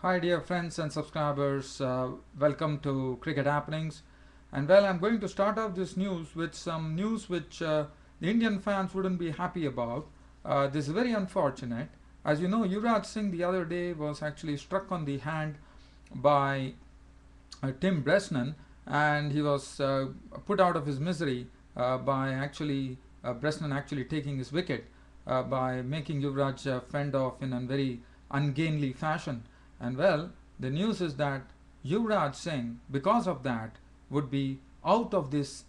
Hi dear friends and subscribers, welcome to Cricket Happenings. And well, I'm going to start off this news with some news which the Indian fans wouldn't be happy about. This is very unfortunate. As you know, Yuvraj Singh the other day was actually struck on the hand by Tim Bresnan, and he was put out of his misery by actually Bresnan actually taking his wicket by making Yuvraj fend off in a very ungainly fashion. And well, the news is that Yuvraj Singh, because of that, would be out of this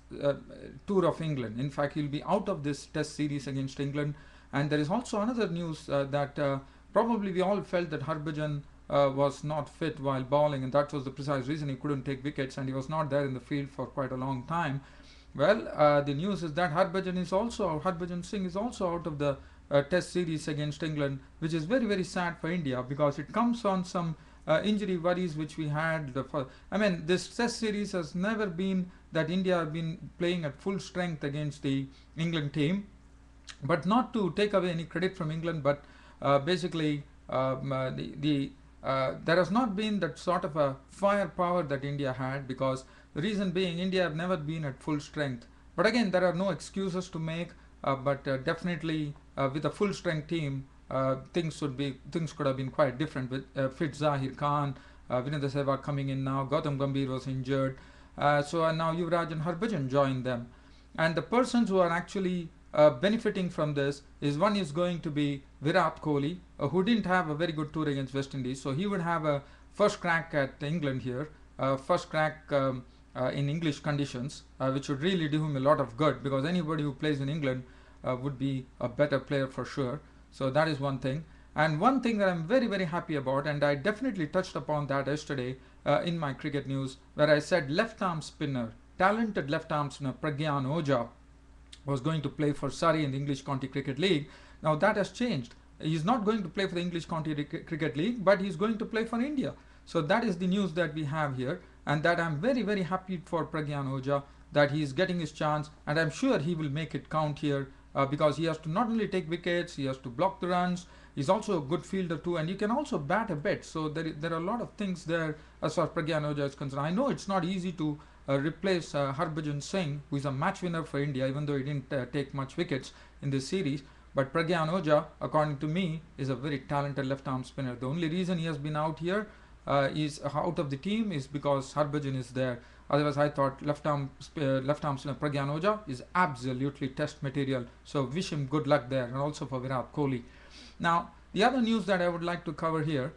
tour of England. In fact, he'll be out of this Test series against England. And there is also another news that probably we all felt that Harbhajan was not fit while bowling, and that was the precise reason he couldn't take wickets, and he was not there in the field for quite a long time. Well, the news is that Harbhajan Singh is also out of the Test series against England, which is very very sad for India because it comes on some injury worries which we had. I mean, this Test series has never been that India have been playing at full strength against the England team, but not to take away any credit from England, but basically there has not been that sort of a firepower that India had, because the reason being India have never been at full strength. But again, there are no excuses to make. But definitely with a full strength team, things could have been quite different with fit Zahir Khan, Virendra Sehwag coming in now. Gautam Gambhir was injured, so now Yuvraj and Harbhajan join them, and the persons who are actually benefiting from this is one is going to be Virat Kohli, who didn't have a very good tour against West Indies, so he would have a first crack at England here, first crack in English conditions, which would really do him a lot of good, because anybody who plays in England would be a better player for sure. So that is one thing. And one thing that I'm very very happy about, and I definitely touched upon that yesterday in my cricket news, where I said left arm spinner, talented left arm spinner Pragyan Ojha was going to play for Surrey in the English County Cricket League. Now that has changed. He's not going to play for the English County Cricket League, but he's going to play for India. So that is the news that we have here, and that I'm very very happy for Pragyan Ojha that he is getting his chance, and I'm sure he will make it count here because he has to not only take wickets, he has to block the runs. He's also a good fielder too, and he can also bat a bit. So there are a lot of things there as far as Pragyan Ojha is concerned. I know it's not easy to replace Harbhajan Singh, who is a match winner for India, even though he didn't take much wickets in this series. But Pragyan Ojha, according to me, is a very talented left-arm spinner. The only reason he has been out here is out of the team is because Harbhajan is there. Otherwise, I thought left-arm spinner Pragyan Ojha is absolutely test material. So wish him good luck there, and also for Virat Kohli. Now, the other news that I would like to cover here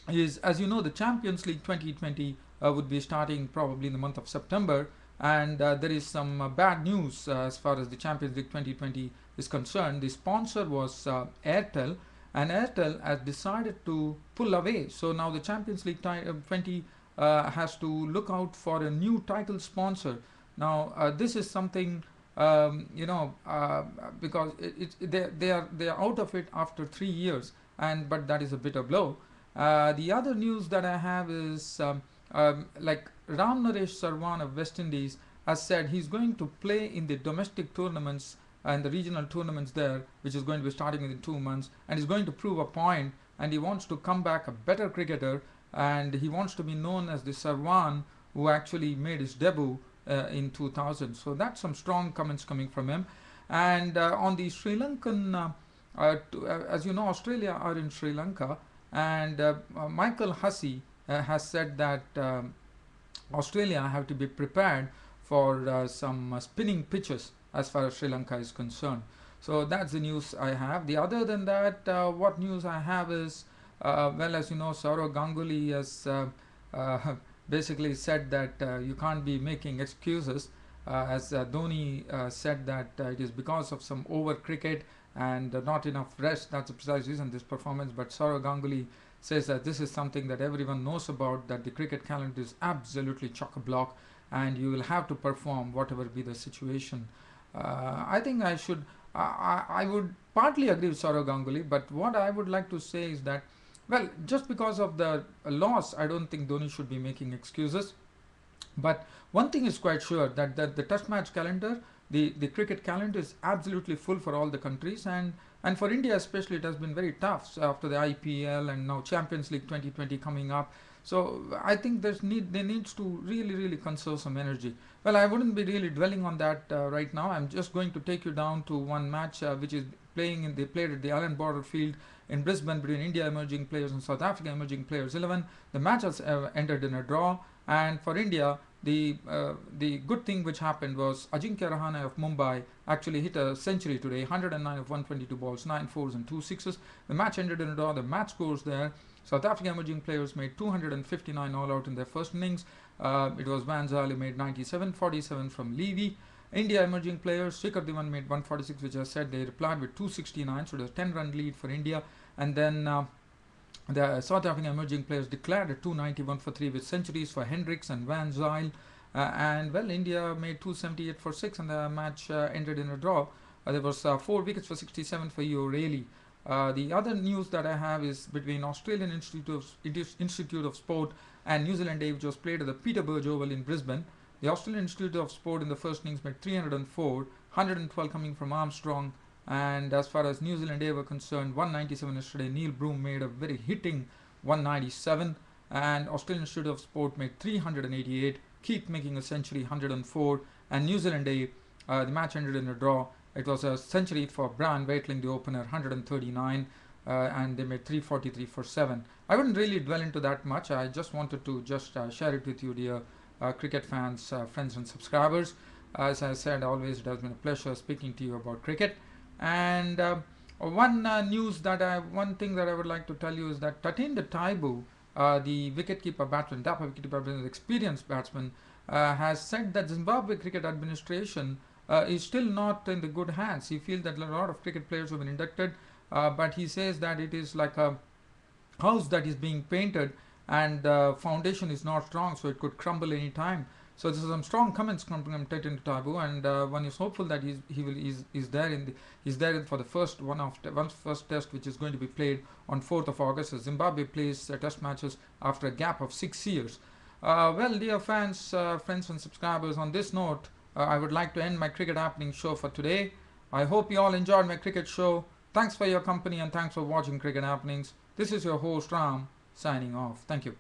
is, as you know, the Champions League 2020 would be starting probably in the month of September, and there is some bad news as far as the Champions League 2020 is concerned. The sponsor was Airtel, and Airtel has decided to pull away. So now the Champions League 20 has to look out for a new title sponsor. Now this is something because they are out of it after 3 years, and but that is a bitter blow. The other news that I have is like Ram Naresh Sarwan of West Indies has said he's going to play in the domestic tournaments and the regional tournaments there, which is going to be starting within 2 months, and he's going to prove a point, and he wants to come back a better cricketer, and he wants to be known as the Sarwan who actually made his debut in 2000. So that's some strong comments coming from him. And on the Sri Lankan, as you know, Australia are in Sri Lanka, and Michael Hussey has said that Australia have to be prepared for some spinning pitches as far as Sri Lanka is concerned. So that's the news I have. The other than that, what news I have is, well, as you know, Saurav Ganguly has basically said that you can't be making excuses. As Dhoni said that it is because of some over cricket and not enough rest. That's the precise reason this performance. But Saurav Ganguly says that this is something that everyone knows about, that the cricket calendar is absolutely chock-a-block and you will have to perform whatever be the situation. I think I would partly agree with Saurav Ganguly, but what I would like to say is that, well, just because of the loss, I don't think Dhoni should be making excuses. But one thing is quite sure, that the test match calendar, the cricket calendar is absolutely full for all the countries, and And for India especially, it has been very tough. So after the IPL and now Champions League 2020 coming up. So I think there needs to really conserve some energy. Well, I wouldn't be really dwelling on that right now. I'm just going to take you down to one match which is they played at the Allen Border Field in Brisbane between India emerging players and South Africa emerging players 11. The match has ended in a draw, and for India, the good thing which happened was Ajinkya Rahane of Mumbai actually hit a century today, 109 of 122 balls, 9 fours and 2 sixes. The match ended in a draw. The match scores there. South Africa emerging players made 259 all out in their first innings. It was Van Zyl who made 97, 47 from Levy. India emerging players, Shikhar Dhawan made 146, which I said they replied with 269, so it was a 10-run lead for India. And then the South African emerging players declared a 291 for 3 with centuries for Hendricks and Van Zyl. And well, India made 278 for 6 and the match ended in a draw. There was 4 wickets for 67 for E. O'Reilly. The other news that I have is between Australian Institute of Sport and New Zealand A, which was played at the Peter Burge Oval in Brisbane. The Australian Institute of Sport in the first innings made 304, 112 coming from Armstrong. And as far as New Zealand A were concerned, 197 yesterday. Neil Broom made a very hitting 197. And Australian Institute of Sport made 388. Keith making a century, 104. And New Zealand A, the match ended in a draw. It was a century for Brian Waitling, the opener, 139. And they made 343 for 7. I wouldn't really dwell into that much. I just wanted to share it with you, dear cricket fans, friends and subscribers. As I said, always it has been a pleasure speaking to you about cricket. And one thing that I would like to tell you is that Tatenda Taibu, the wicketkeeper batsman, Dapper wicketkeeper batsman, experienced batsman, has said that Zimbabwe Cricket Administration is still not in the good hands. He feels that a lot of cricket players have been inducted, but he says that it is like a house that is being painted and the foundation is not strong, so it could crumble any time. So there's some strong comments from Tatenda Taibu, and one is hopeful that he's there for the first first test, which is going to be played on 4th of August. So Zimbabwe plays test matches after a gap of 6 years. Well, dear fans, friends and subscribers, on this note, I would like to end my Cricket Happening show for today. I hope you all enjoyed my cricket show. Thanks for your company and thanks for watching Cricket Happenings. This is your host Ram signing off. Thank you.